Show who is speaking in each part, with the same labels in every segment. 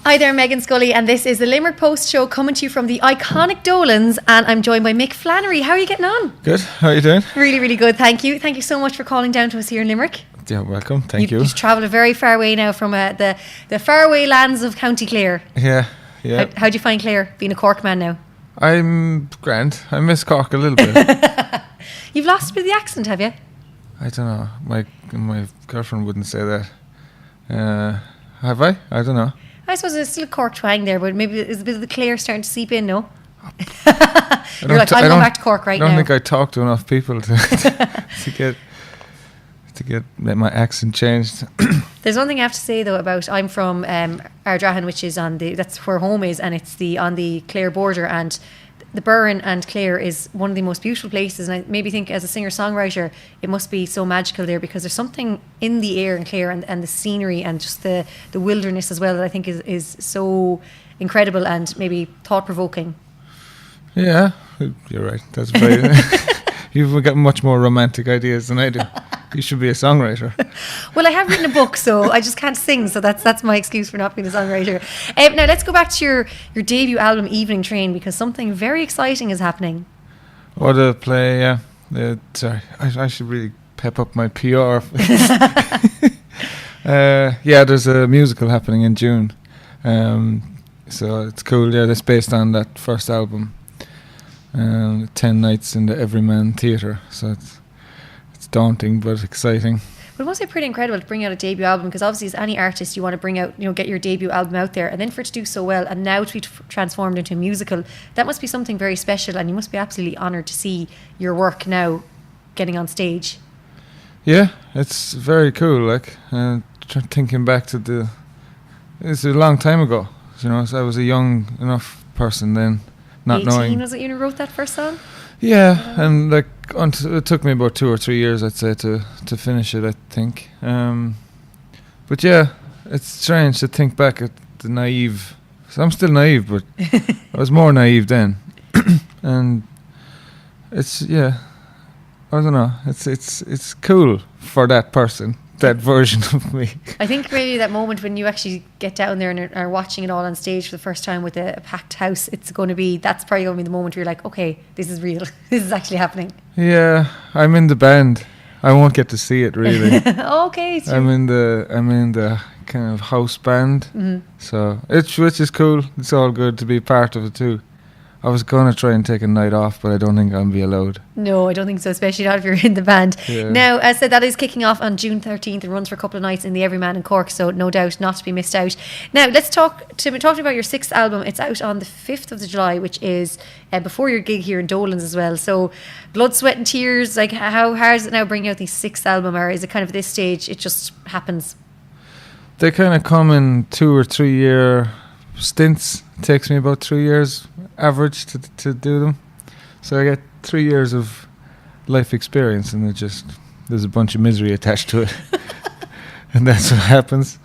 Speaker 1: Hi there, Megan Scully, and this is the Limerick Post show coming to you from the iconic Dolans, and I'm joined by Mick Flannery. How are you getting on?
Speaker 2: Good. How are you doing?
Speaker 1: Really, really good, thank you. Thank you so much for calling down to us here in Limerick.
Speaker 2: Yeah, welcome. Thank you.
Speaker 1: You've travelled a very far way now from the faraway lands of County Clare.
Speaker 2: Yeah.
Speaker 1: How do you find Clare, being a Cork man now?
Speaker 2: I'm grand. I miss Cork a little bit.
Speaker 1: You've lost a bit of the accent, have you?
Speaker 2: I don't know. My girlfriend wouldn't say that. Have I? I don't know.
Speaker 1: I suppose there's still a Cork twang there, but maybe there's a bit of the Clare starting to seep in, no? You're like, I'm going back to Cork right now.
Speaker 2: I don't think I talk to enough people to get my accent changed.
Speaker 1: There's one thing I have to say though about, I'm from Ardrahan, which is that's where home is, and it's on the Clare border, and the Burren and Clare is one of the most beautiful places, and I maybe think as a singer-songwriter it must be so magical there, because there's something in the air in Clare and the scenery and just the wilderness as well that I think is so incredible and maybe thought-provoking.
Speaker 2: Yeah, you're right. That's very... You've got much more romantic ideas than I do. You should be a songwriter.
Speaker 1: Well, I have written a book, so I just can't sing, so that's my excuse for not being a songwriter. Now let's go back to your debut album, Evening Train, because something very exciting is happening.
Speaker 2: Oh, the play, yeah. Sorry, I should really pep up my PR. Yeah, there's a musical happening in June. So it's cool, yeah, that's based on that first album. 10 nights in the Everyman Theatre, so it's daunting but exciting.
Speaker 1: But it must be pretty incredible to bring out a debut album, because obviously as any artist you want to bring out, get your debut album out there, and then for it to do so well and now to be transformed into a musical, that must be something very special, and you must be absolutely honoured to see your work now getting on stage. Yeah,
Speaker 2: it's very cool, thinking back to it's a long time ago, so I was a young enough person then, not
Speaker 1: 18,
Speaker 2: knowing.
Speaker 1: Was it you who wrote that first song?
Speaker 2: Yeah, and it took me about 2 or 3 years, I'd say, to finish it, I think. But yeah, it's strange to think back at the naive. So I'm still naive, but I was more naive then. And it's, yeah, I don't know. It's cool for that person, that version of me.
Speaker 1: I think maybe that moment when you actually get down there and are watching it all on stage for the first time with a packed house, that's probably going to be the moment where you're like, okay, this is real. This is actually happening.
Speaker 2: Yeah, I'm in the band. I won't get to see it really.
Speaker 1: Okay.
Speaker 2: I'm in the kind of house band. Mm-hmm. So which is cool. It's all good to be part of it too. I was going to try and take a night off, but I don't think I'll be allowed. No,
Speaker 1: I don't think so, especially not if you're in the band.
Speaker 2: Yeah.
Speaker 1: Now, as I said, that is kicking off on June 13th and runs for a couple of nights in the Everyman in Cork, so no doubt not to be missed out. Now, let's talk about your 6th album. It's out on the 5th of July, which is before your gig here in Dolan's as well. So, blood, sweat and tears, how hard is it now bringing out the 6th album, or is it kind of at this stage, it just happens?
Speaker 2: They kind of come in 2 or 3 year stints. It takes me about 3 years average to do them, so I get 3 years of life experience, and there's a bunch of misery attached to it. And that's what happens.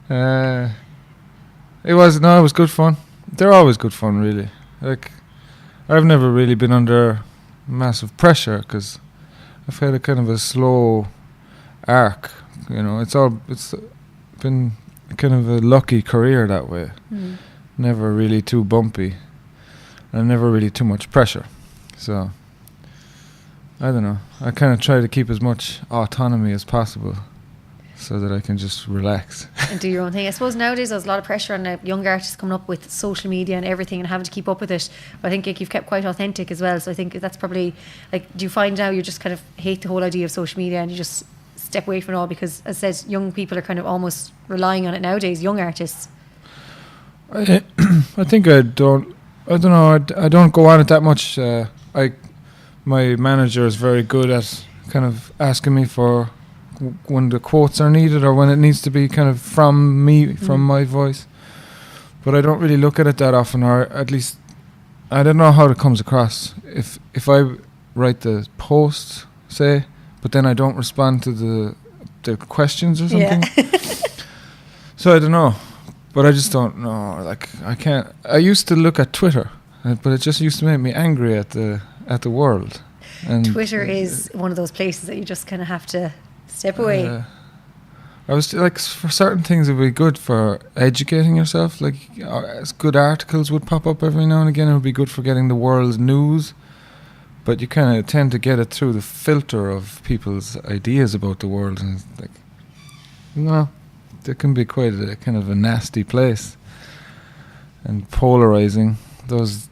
Speaker 2: It was good fun. They're always good fun, really. I've never really been under massive pressure, because I've had a kind of a slow arc, it's been kind of a lucky career that way. Never really too bumpy, and never really too much pressure. So, I don't know. I kind of try to keep as much autonomy as possible, so that I can just relax. And
Speaker 1: do your own thing. I suppose nowadays there's a lot of pressure on young artists coming up with social media and everything and having to keep up with it. But I think you've kept quite authentic as well. So I think that's probably, do you find now you just kind of hate the whole idea of social media and you just step away from it all? Because, as I said, young people are kind of almost relying on it nowadays, young artists.
Speaker 2: I think I don't go on it that much. My manager is very good at kind of asking me for when the quotes are needed or when it needs to be kind of from me, from my voice. But I don't really look at it that often, or at least I don't know how it comes across. If I write the post, say, but then I don't respond to the questions or something. Yeah. So I don't know. But I just don't know. I can't. I used to look at Twitter, but it just used to make me angry at the world. And
Speaker 1: Twitter is one of those places that you just kind of have to step away.
Speaker 2: I was like, for certain things, it would be good for educating yourself. Like, good articles would pop up every now and again. It would be good for getting the world's news. But you kind of tend to get it through the filter of people's ideas about the world, and it's like, no, it can be quite a kind of a nasty place and polarizing. There's,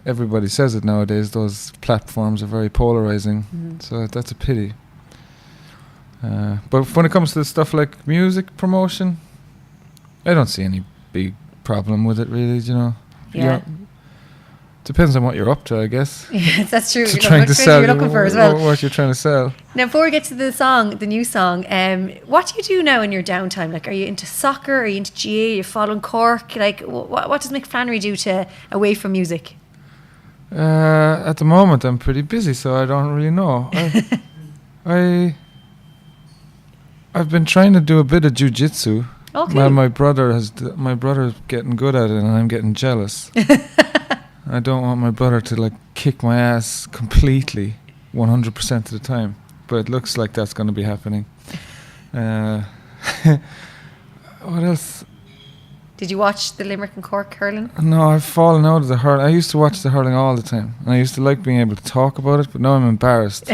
Speaker 2: everybody says it nowadays. Those platforms are very polarizing, so that's a pity. But when it comes to stuff like music promotion, I don't see any big problem with it, really.
Speaker 1: Yeah.
Speaker 2: Depends on what you're up to, I guess.
Speaker 1: Yes, that's true.
Speaker 2: Trying to sell
Speaker 1: you're looking for as well.
Speaker 2: What you're trying to sell.
Speaker 1: Now, before we get to the new song, what do you do now in your downtime? Like, are you into soccer? Are you into GA? Are you following Cork? Like, what does Mick Flannery do away from music?
Speaker 2: At the moment, I'm pretty busy, so I don't really know. I've been trying to do a bit of jiu-jitsu.
Speaker 1: Okay.
Speaker 2: Well, my brother's getting good at it, and I'm getting jealous. I don't want my brother to like kick my ass completely 100% of the time, but it looks like that's going to be happening. What else?
Speaker 1: Did you watch the Limerick and Cork hurling?
Speaker 2: No, I've fallen out of the hurling. I used to watch the hurling all the time, and I used to like being able to talk about it, but now I'm embarrassed.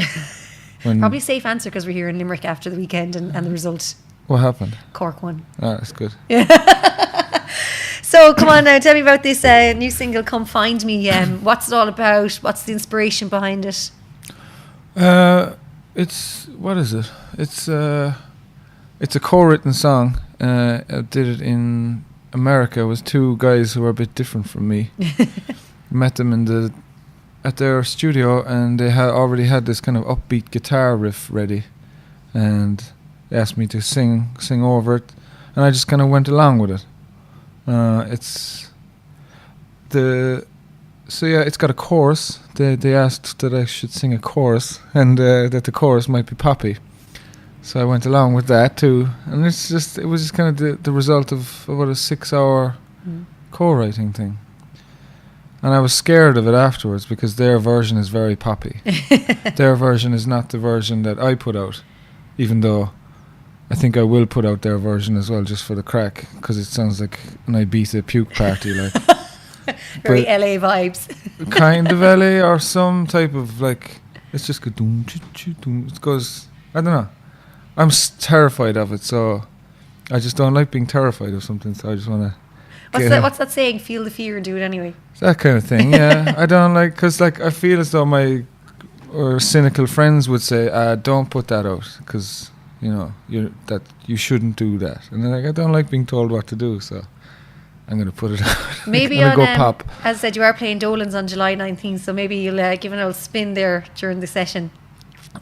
Speaker 1: Probably a safe answer because we're here in Limerick after the weekend and the result.
Speaker 2: What happened?
Speaker 1: Cork won.
Speaker 2: Ah, that's good.
Speaker 1: So come on now, tell me about this new single, Come Find Me. What's it all about? What's the inspiration behind it?
Speaker 2: What is it? It's a co-written song. I did it in America. It was two guys who were a bit different from me. Met them at their studio, and they had already had this kind of upbeat guitar riff ready, and they asked me to sing over it, and I just kind of went along with it. It's got a chorus. They asked that I should sing a chorus, and that the chorus might be poppy. So I went along with that too, and it was just kind of the result of about a 6-hour co-writing thing. And I was scared of it afterwards because their version is very poppy. Their version is not the version that I put out, even though I think I will put out their version as well, just for the crack, because it sounds like an Ibiza puke party, like.
Speaker 1: Very LA vibes.
Speaker 2: Kind of LA, or some type of like. It's just go doom, doom. It goes. I don't know. I'm terrified of it, so I just don't like being terrified of something. So I just want to.
Speaker 1: What's that saying? Feel the fear and do it anyway.
Speaker 2: That kind of thing, yeah. I don't like, because like I feel as though my cynical friends would say, "Don't put that out," because. You shouldn't do that, and then like I don't like being told what to do, so I'm going to put it out.
Speaker 1: Maybe
Speaker 2: go pop.
Speaker 1: As I said, you are playing Dolan's on July 19th, so maybe you'll give an old spin there during the session.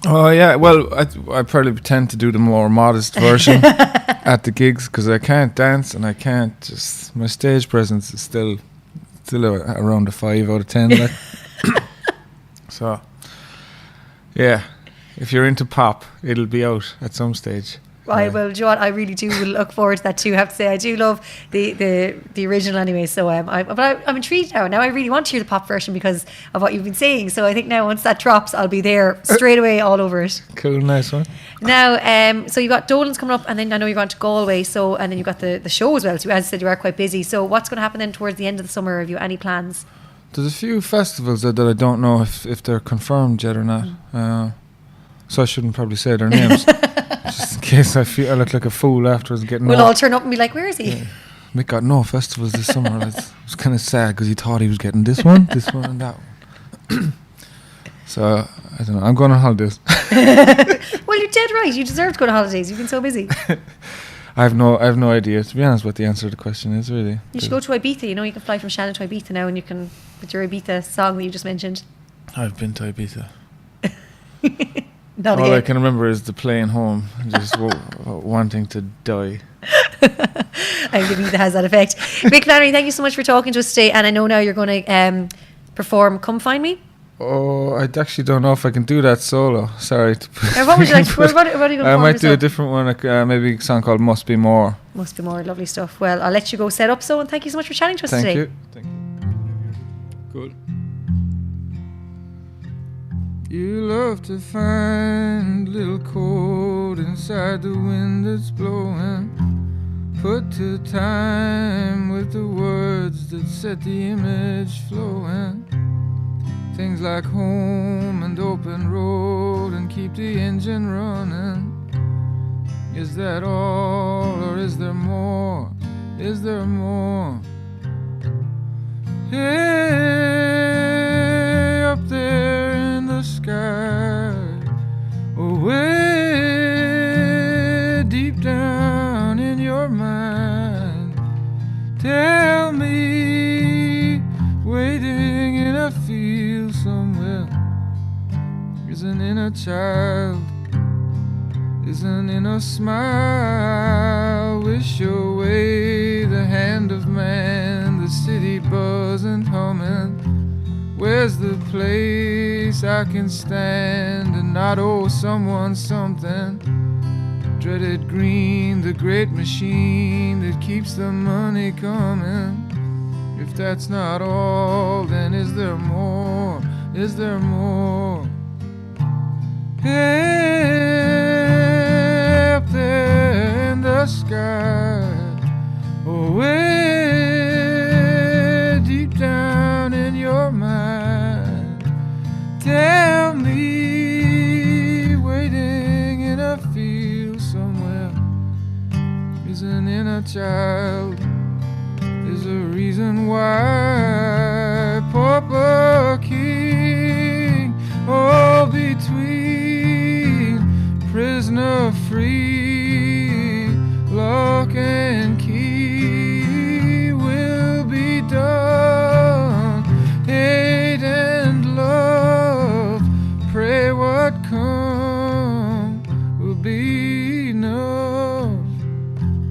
Speaker 2: Oh yeah, well I probably tend to do the more modest version at the gigs because I can't dance and I can't just. My stage presence is still around a 5 out of 10. Like. So yeah. If you're into pop, it'll be out at some stage.
Speaker 1: Right, well, do you know what? I really do look forward to that too. I have to say, I do love the original anyway. So I'm intrigued now. Now I really want to hear the pop version because of what you've been saying. So I think now once that drops, I'll be there straight away, all over it.
Speaker 2: Cool, nice one.
Speaker 1: Now, so you've got Dolan's coming up, and then I know you're going to Galway. So and then you've got the show as well. So as I said, you are quite busy. So what's going to happen then towards the end of the summer? Have you any plans?
Speaker 2: There's a few festivals that I don't know if they're confirmed yet or not. So I shouldn't probably say their names, just in case I look like a fool afterwards.
Speaker 1: We'll all turn up and be like, "Where is he?"
Speaker 2: Yeah. Mick got no festivals this summer. It was kind of sad because he thought he was getting this one, and that one. So I don't know. I'm going on holidays.
Speaker 1: Well, you're dead right. You deserve to go on holidays. You've been so busy.
Speaker 2: I have no idea, to be honest, what the answer to the question is, really.
Speaker 1: You should go to Ibiza. You can fly from Shannon to Ibiza now, and you can with your Ibiza song that you just mentioned.
Speaker 2: I've been to Ibiza.
Speaker 1: Not
Speaker 2: all
Speaker 1: again.
Speaker 2: I can remember is the plane home, just wanting to die.
Speaker 1: I believe that has that effect. Mick Flannery, thank you so much for talking to us today. And I know now you're going to perform "Come Find Me."
Speaker 2: Oh, I actually don't know if I can do that solo. Sorry.
Speaker 1: What would you like? What are you going to perform?
Speaker 2: I might do a different one, maybe a song called "Must Be More."
Speaker 1: Must Be More, lovely stuff. Well, I'll let you go set up. And thank you so much for chatting to us today.
Speaker 2: Thank you. Good. You love to find little chord inside the wind that's blowing, put to time with the words that set the image flowing. Things like home and open road and keep the engine running. Is that all, or is there more? Is there more? Hey, up there in the sky, away deep down in your mind, tell me, waiting in a field somewhere, is an inner child, is an inner smile. Wish away the hand of man, the city buzzing, humming. Where's the place I can stand and not owe someone something? Dreaded green, the great machine that keeps the money coming. If that's not all, then is there more? Is there more? Hey, up there in the sky, away deep down in your mind, tell me, waiting in a field somewhere, is an inner child, is a reason why pauper king, all between prisoner free, lock and key will be done. Hate and love, pray what come will be enough.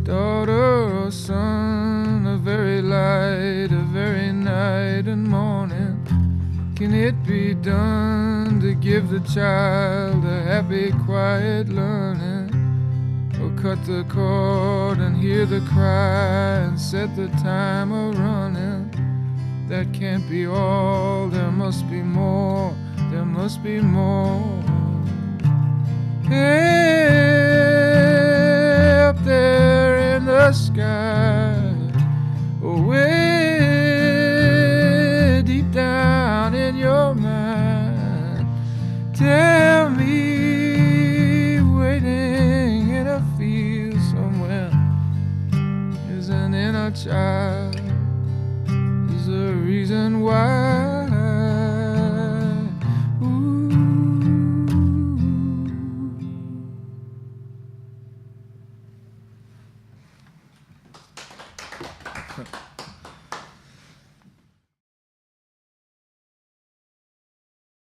Speaker 2: Daughter or son, a very light, a very night and morning. Can it be done to give the child a happy, quiet learning? Or cut the cord and hear the cry and set the timer running? That can't be all, there must be more, there must be more. Hey, up there in the sky, away deep down in your mind, tell me, waiting in a field somewhere, is an inner child, is a reason why